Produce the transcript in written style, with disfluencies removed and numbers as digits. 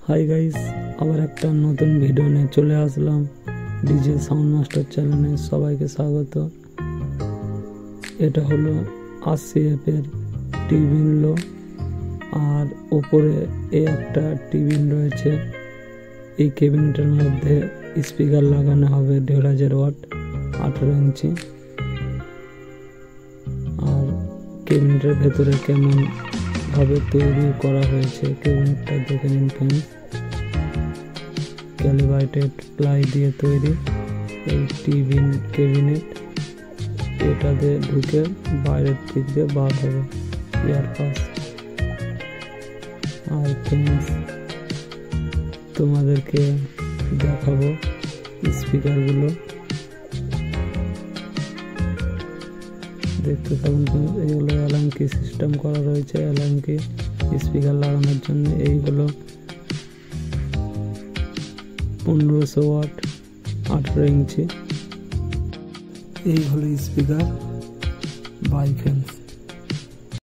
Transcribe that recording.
Hi guys, আবার একটা নতুন ভিডিও নিয়ে চলে আসলাম ডিজে সাউন্ড মাস্টার চ্যানেলে। সবাইকে স্বাগত। এটা হলো 80F এর টিবিন লো, আর উপরে একটা টিবিন রয়েছে। এই ক্যাবিনেটের মধ্যে স্পিকার লাগানো হবে 1500 ওয়াট 18 ইঞ্চি। আর ক্যাবিনেটের ভেতরে কেমন ভাবে তৈরি করা হয়েছে ক্যাবিনেটটা দেখে নিন ফ্রেন্ডস। ক্যালিব্রেটেড প্লাই দিয়ে তৈরি এই টিবিন ক্যাবিনেট। এটাতে ঢুকে বাইরের দিক দিয়ে বার হবে এয়ার পাস। আর ফ্রেন্ডস, তোমাদেরকে দেখাবো স্পিকারগুলো, দেখতে থাকুন। এইগুলো এলাঙ্কি সিস্টেম করা রয়েছে, এলাঙ্কি স্পিকার লাগানোর জন্য। এইগুলো 1500 ওয়াট 18 ইঞ্চি। এই হলো স্পিকার। By friends.